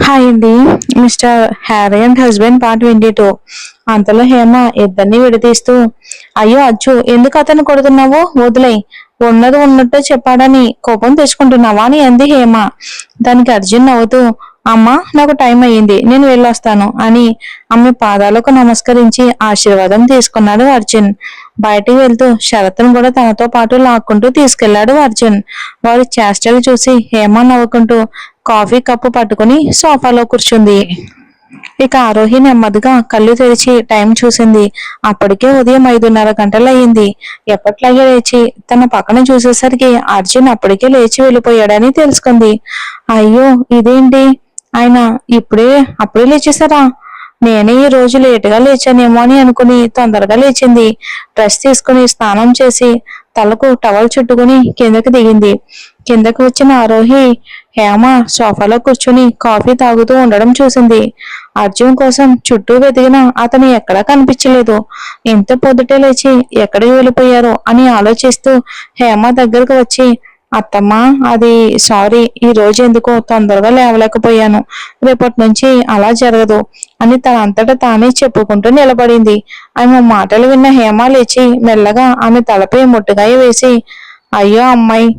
Hi అండి. Mister Harry and husband part 22. అంతలో హేమ ఇద్దరిని విడదీస్తూ, అయ్యో అచ్చు, ఎందుకు అతను కొడుతున్నావు? వదిలేయ్. ఉన్నది ఉన్నట్టు చెప్పాడని కోపం తెచ్చుకుంటున్నావా అని అంది హేమ. దానికి అర్జున్ నవ్వుతూ, అమ్మా, నాకు టైం అయ్యింది, నేను వెళ్ళొస్తాను అని ఆమె పాదాలకు నమస్కరించి ఆశీర్వాదం తీసుకున్నాడు అర్జున్. బయటికి వెళ్తూ శరత్ను కూడా తనతో పాటు లాక్కుంటూ తీసుకెళ్లాడు అర్జున్. వారి చేష్టలు చూసి హేమ నవ్వుకుంటూ కాఫీ కప్పు పట్టుకుని సోఫాలో కూర్చుంది. ఇక ఆరోహి నెమ్మదిగా కళ్ళు తెరిచి టైం చూసింది. అప్పటికే ఉదయం 5:30 గంటలయ్యింది. ఎప్పట్లాగే లేచి తన పక్కన చూసేసరికి అర్జున్ అప్పటికే లేచి వెళ్ళిపోయాడని తెలుసుకుంది. అయ్యో, ఇదేంటి, ఆయన అప్పుడే లేచేసారా? నేనే ఈ రోజు లేటుగా లేచానేమో అని అనుకుని తొందరగా లేచింది. డ్రెస్ తీసుకుని స్నానం చేసి తలకు టవల్ చుట్టుకుని కిందకి దిగింది. కిందకి వచ్చిన ఆరోహి హేమ సోఫాలో కూర్చుని కాఫీ తాగుతూ ఉండడం చూసింది. అర్జున్ కోసం చుట్టూ వెతికినా అతను ఎక్కడా కనిపించలేదు. ఇంత పొద్దుటే లేచి ఎక్కడికి వెళ్ళిపోయారో అని ఆలోచిస్తూ హేమ దగ్గరకు వచ్చి, అత్తమ్మా, అది సారీ, ఈ రోజు ఎందుకో తొందరగా లేవలేకపోయాను. రేపటి నుంచి అలా జరగదు అని తనంతట తానే చెప్పుకుంటూ నిలబడింది. ఆమె మాటలు విన్న హేమ లేచి మెల్లగా ఆమె తలపై ముట్టుగాయ వేసి, అయ్యో అమ్మాయి,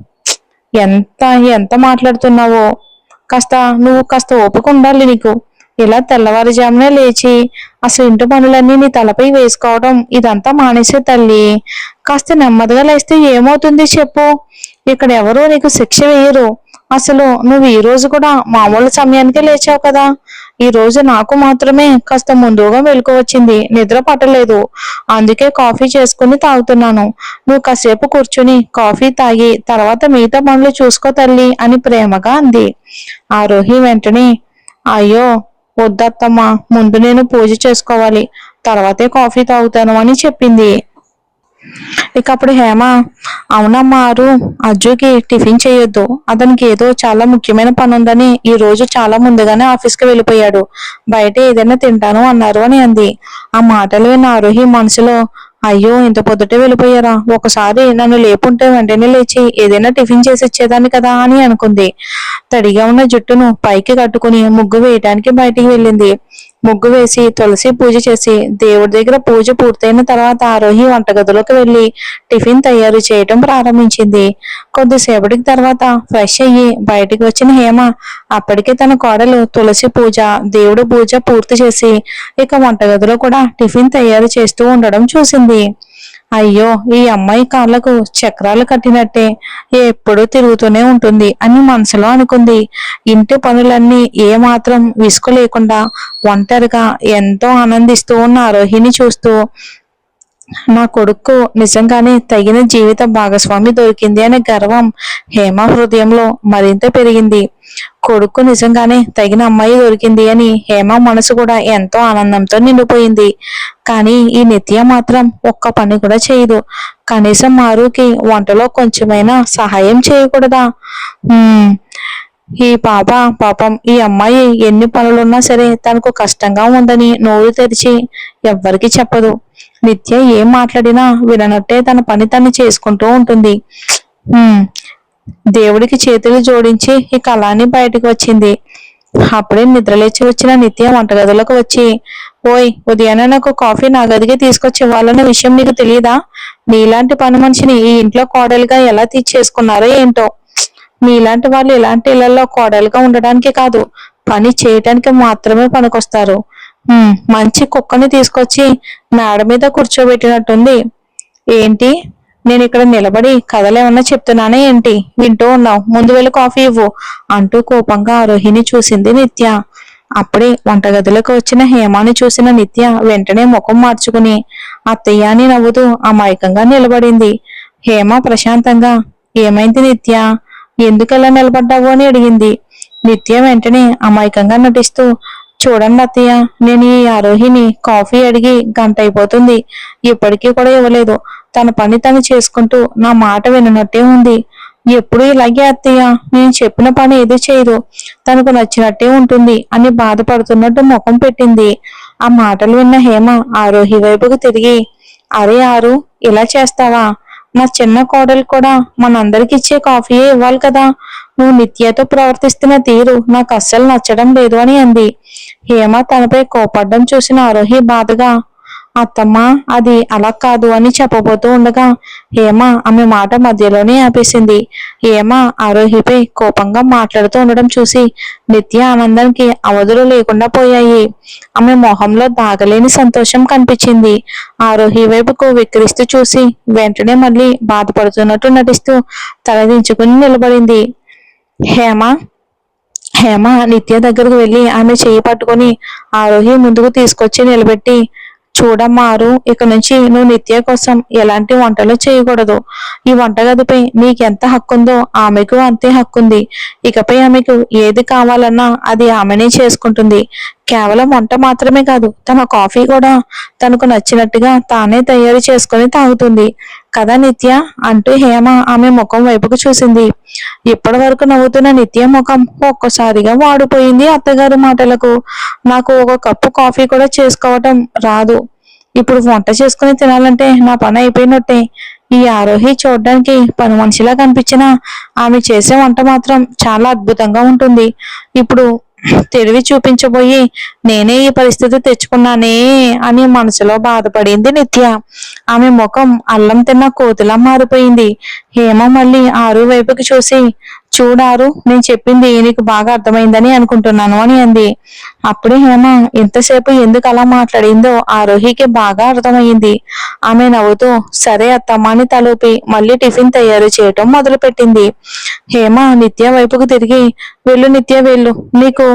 ఎంత ఎంత మాట్లాడుతున్నావో, కాస్త నువ్వు కాస్త ఓపిక ఉండాలి నీకు. ఇలా తెల్లవారుజామునే లేచి అసలు ఇంటి పనులన్నీ నీ తలపై వేసుకోవడం ఇదంతా మానేసే తల్లి. కాస్త నెమ్మదిగా లేస్తే ఏమవుతుంది చెప్పు? ఇక్కడ ఎవరు నీకు శిక్ష వేయరు. అసలు నువ్వు ఈ రోజు కూడా మామూలు సమయానికే లేచావు కదా. ఈ రోజు నాకు మాత్రమే కాస్త ముందుగా మెలకు వచ్చింది, నిద్ర పట్టలేదు. అందుకే కాఫీ చేసుకుని తాగుతున్నాను. నువ్వు కాసేపు కూర్చుని కాఫీ తాగి తర్వాత మిగతా పనులు చూసుకో తల్లి అని ప్రేమగా అంది. ఆరోహి వెంటనే, అయ్యో వద్దత్తమ్మా, ముందు నేను పూజ చేసుకోవాలి, తర్వాతే కాఫీ తాగుతాను అని చెప్పింది. ఇక అప్పుడు హేమ, అవునమ్మా ఆరు, అజ్జుకి టిఫిన్ చేయొద్దు, అతనికి ఏదో చాలా ముఖ్యమైన పని ఉందని ఈ రోజు చాలా ముందుగానే ఆఫీస్కి వెళ్ళిపోయాడు, బయట ఏదైనా తింటాను అన్నారు అని అంది. ఆ మాటలు విన్న ఆరోహి మనసులో, అయ్యో ఇంత పొద్దుటే వెళ్ళిపోయారా, ఒకసారి నన్ను లేపుంటే వెంటనే లేచి ఏదైనా టిఫిన్ చేసి ఇచ్చేదాన్ని కదా అని అనుకుంది. తడిగా ఉన్న జుట్టును పైకి కట్టుకుని ముగ్గు వేయటానికి బయటికి వెళ్ళింది. ముగ్గు వేసి తులసి పూజ చేసి దేవుడి దగ్గర పూజ పూర్తయిన తర్వాత ఆరోహి వంటగదిలోకి వెళ్లి టిఫిన్ తయారు చేయటం ప్రారంభించింది. కొద్దిసేపటికి తర్వాత ఫ్రెష్ అయ్యి బయటికి వచ్చిన హేమ అప్పటికే తన కోడలు తులసి పూజ, దేవుడి పూజ పూర్తి చేసి ఇక వంటగదిలో కూడా టిఫిన్ తయారు చేస్తూ ఉండడం చూసింది. అయ్యో, ఈ అమ్మాయి కాళ్ళకు చక్రాలు కట్టినట్టే ఎప్పుడూ తిరుగుతూనే ఉంటుంది అని మనసులో అనుకుంది. ఇంటి పనులన్నీ ఏమాత్రం విసుగు లేకుండా ఒంటరిగా ఎంతో ఆనందిస్తూ ఉన్న ఆరోహిని చూస్తూ, నా కొడుకు నిజంగానే తగిన జీవిత భాగస్వామి దొరికింది అనే గర్వం హేమ హృదయంలో మరింత పెరిగింది. కొడుకు నిజంగానే తగిన అమ్మాయి దొరికింది అని హేమ మనసు కూడా ఎంతో ఆనందంతో నిండిపోయింది. కానీ ఈ నిత్య మాత్రం ఒక్క పని కూడా చేయదు. కనీసం మారుకి వంటలో కొంచెమైనా సహాయం చేయకూడదా? ఈ పాపం ఈ అమ్మాయి ఎన్ని పనులున్నా సరే తనకు కష్టంగా ఉందని నోరు తెరిచి ఎవ్వరికి చెప్పదు. నిత్య ఏం మాట్లాడినా విననట్టే తన పని తను చేసుకుంటూ ఉంటుంది. దేవుడికి చేతులు జోడించి ఈ కళాన్ని బయటకు వచ్చింది. అప్పుడే నిద్రలేచి వచ్చిన నిత్య వంటగదిలోకి వచ్చి, ఓయ్, ఉదయాన్నే నాకు కాఫీ నా గదికి తీసుకొచ్చి ఇవ్వాలన్న విషయం నీకు తెలియదా? నీలాంటి పని మనిషిని ఈ ఇంట్లో కోడలుగా ఎలా తీర్చేసుకున్నారో ఏంటో. నీలాంటి వాళ్ళు ఇలాంటి ఇళ్లలో కోడలుగా ఉండడానికి కాదు, పని చేయటానికి మాత్రమే పనికొస్తారు. మంచి కుక్కని తీసుకొచ్చి మేడ మీద కూర్చోబెట్టినట్టుంది. ఏంటి, నేను ఇక్కడ నిలబడి కథలేమన్నా చెప్తున్నానే ఏంటి? వింటూ ఉన్నావు, ముందు వెళ్ళి కాఫీ ఇవ్వు అంటూ కోపంగా ఆరోహిని చూసింది నిత్య. అప్పుడే వంటగదిలోకి వచ్చిన హేమాని చూసిన నిత్య వెంటనే ముఖం మార్చుకుని అత్తయ్య అని నవ్వుతూ అమాయకంగా నిలబడింది. హేమ ప్రశాంతంగా, ఏమైంది నిత్య, ఎందుకలా నిలబడ్డావు అని అడిగింది. నిత్య వెంటనే అమాయకంగా నటిస్తూ, చూడండి అత్తయ్య, నేను ఈ ఆరోహిని కాఫీ అడిగి గంట అయిపోతుంది, ఇప్పటికీ కూడా ఇవ్వలేదు. తన పని తను చేసుకుంటూ నా మాట విననట్టే ఉంది. ఎప్పుడు ఇలాగే అత్తయ్య, నేను చెప్పిన పని ఏది చేయదు, తనకు నచ్చినట్టే ఉంటుంది అని బాధపడుతున్నట్టు ముఖం పెట్టింది. ఆ మాటలు విన్న హేమ ఆరోహి వైపుకు తిరిగి, అరే ఆరు, ఇలా చేస్తావా? నా చిన్న కోడలు కూడా మనందరికి ఇచ్చే కాఫీయే ఇవ్వాలి కదా, నువ్వు నిత్యతో ప్రవర్తిస్తున్న తీరు నాకు అస్సలు నచ్చడం లేదు అని అంది. హేమ తనపై కోపడ్డం చూసిన ఆరోహి బాధగా, అత్తమ్మా అది అలా కాదు అని చెప్పబోతూ ఉండగా హేమ ఆమె మాట మధ్యలోనే ఆపేసింది. హేమ ఆరోహిపై కోపంగా మాట్లాడుతూ ఉండడం చూసి నిత్య ఆనందానికి అవధులు లేకుండా పోయాయి. ఆమె మొహంలో దాగలేని సంతోషం కనిపించింది. ఆరోహి వైపుకు విక్రిస్తూ చూసి వెంటనే మళ్ళీ బాధపడుతున్నట్టు నటిస్తూ తలదించుకుని నిలబడింది. హేమ హేమ నిత్య దగ్గరకు వెళ్ళి ఆమె చేయి పట్టుకుని ఆరోహి ముందుకు తీసుకొచ్చి నిలబెట్టి, చూడమ్మారు, ఇక నుంచి నువ్వు నిత్య కోసం ఎలాంటి వంటలు చేయకూడదు. ఈ వంటగదిపై నీకెంత హక్కుందో ఆమెకు అంతే హక్కుంది. ఇకపై ఆమెకు ఏది కావాలన్నా అది ఆమెనే చేసుకుంటుంది. కేవలం వంట మాత్రమే కాదు, తన కాఫీ కూడా తనకు నచ్చినట్టుగా తానే తయారు చేసుకుని తాగుతుంది కదా నిత్య అంటూ హేమ ఆమె ముఖం వైపుకు చూసింది. ఇప్పటి వరకు నవ్వుతున్న నిత్య ముఖం ఒక్కసారిగా వాడిపోయింది అత్తగారి మాటలకు. నాకు ఒక కప్పు కాఫీ కూడా చేసుకోవటం రాదు. ఇప్పుడు వంట చేసుకుని తినాలంటే నా పని అయిపోయినట్టే. ఈ ఆరోహి చూడడానికి పని మనిషిలా కనిపించినా ఆమె చేసే వంట మాత్రం చాలా అద్భుతంగా ఉంటుంది. ఇప్పుడు తెలివి చూపించబోయి నేనే ఈ పరిస్థితి తెచ్చుకున్నానే అని మనసులో బాధపడింది నిత్య. ఆమె ముఖం అల్లం తిన్న కోతిలా మారిపోయింది. హేమ మళ్ళీ ఆరు వైపుకి చూసి, చూడారు, నేను చెప్పింది నీకు బాగా అర్థమైందని అనుకుంటున్నాను అని అంది. అప్పుడే హేమ ఇంతసేపు ఎందుకు అలా మాట్లాడిందో ఆరోహికి బాగా అర్థమైంది. ఆమె నవ్వుతూ సరే అత్తమ్మ అని తలూపి మళ్ళీ టిఫిన్ తయారు చేయటం మొదలు పెట్టింది. హేమ నిత్య వైపుకు తిరిగి, వెళ్ళు నిత్య వెళ్ళు, నీకు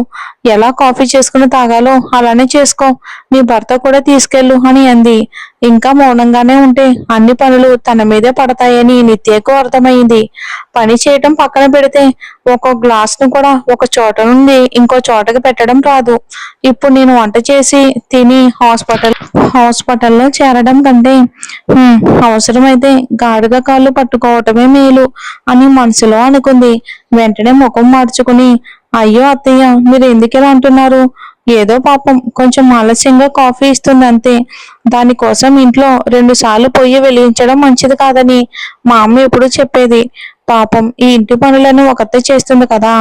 ఎలా కాఫీ చేసుకుని తాగాలో అలానే చేసుకో, నీ భర్త కూడా తీసుకెళ్ళు అని అంది. ఇంకా మౌనంగానే ఉంటే అన్ని పనులు తన మీదే పడతాయని నిత్యకు అర్థమైంది. పని చేయటం పక్కన పెడితే ఒక గ్లాస్ ను కూడా ఒక చోట నుండి ఇంకో చోటకి పెట్టడం రాదు. ఇప్పుడు నేను వంట చేసి తిని హాస్పిటల్లో చేరడం కంటే అవసరమైతే గాడిద కాళ్ళు పట్టుకోవటమే మేలు అని మనసులో అనుకుంది. వెంటనే ముఖం మార్చుకుని, అయ్యో అత్తయ్య, మీరు ఎందుకు ఇలా అంటున్నారు? ఏదో పాపం కొంచెం ఆలస్యంగా కాఫీ ఇస్తుంది అంతే. దానికోసం ఇంట్లో 2 సార్లు పొయ్యి వెలిగించడం మంచిది కాదని మా అమ్మ ఎప్పుడు చెప్పేది. పాపం ఈ ఇంటి పనులను ఒకతే చేస్తుంది కదా,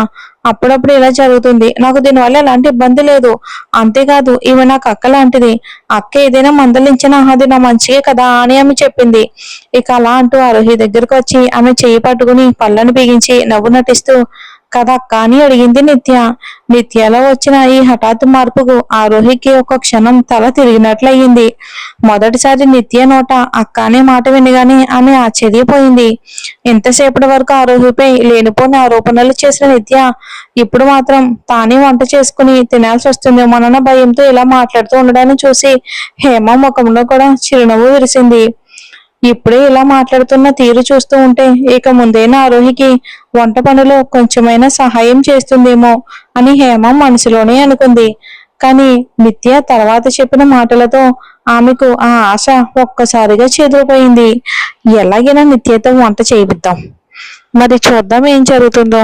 అప్పుడప్పుడు ఇలా జరుగుతుంది. నాకు దీనివల్ల ఎలాంటి ఇబ్బంది లేదు. అంతేకాదు ఈమె నాకు అక్క లాంటిది. అక్క ఏదైనా మందలించినా అది నా మంచిగా కదా అని ఆమె చెప్పింది. ఇక అలా అంటూ ఆరోహి దగ్గరకు వచ్చి ఆమె చెయ్యి పట్టుకుని పళ్ళను బిగించి నవ్వు నటిస్తూ, కదక్క అని అడిగింది నిత్య. నిత్యలో వచ్చిన ఈ హఠాత్తు మార్పుకు ఆరోహికి ఒక క్షణం తల తిరిగినట్లయింది. మొదటిసారి నిత్య నోట అక్క అనే మాట వినగానే ఆమె ఆశ్చర్యపోయింది. ఇంతసేపటి వరకు ఆరోహిపై లేనిపోని ఆరోపణలు చేసిన నిత్య ఇప్పుడు మాత్రం తానే వంట చేసుకుని తినాల్సి వస్తుందేమోనన్న భయంతో ఇలా మాట్లాడుతూ ఉండడాన్ని చూసి హేమ ముఖంలో కూడా చిరునవ్వు విరిసింది. ఇప్పుడే ఇలా మాట్లాడుతున్న తీరు చూస్తూ ఉంటే ఇక ముందైనా ఆరోహికి వంట పనిలో కొంచెమైనా సహాయం చేస్తుందేమో అని హేమ మనసులోనే అనుకుంది. కానీ నిత్య తర్వాత చెప్పిన మాటలతో ఆమెకు ఆ ఆశ ఒక్కసారిగా చెదిరిపోయింది. ఎలాగైనా నిత్యతో వంట చేయిద్దాం, మరి చూద్దాం ఏం జరుగుతుందో.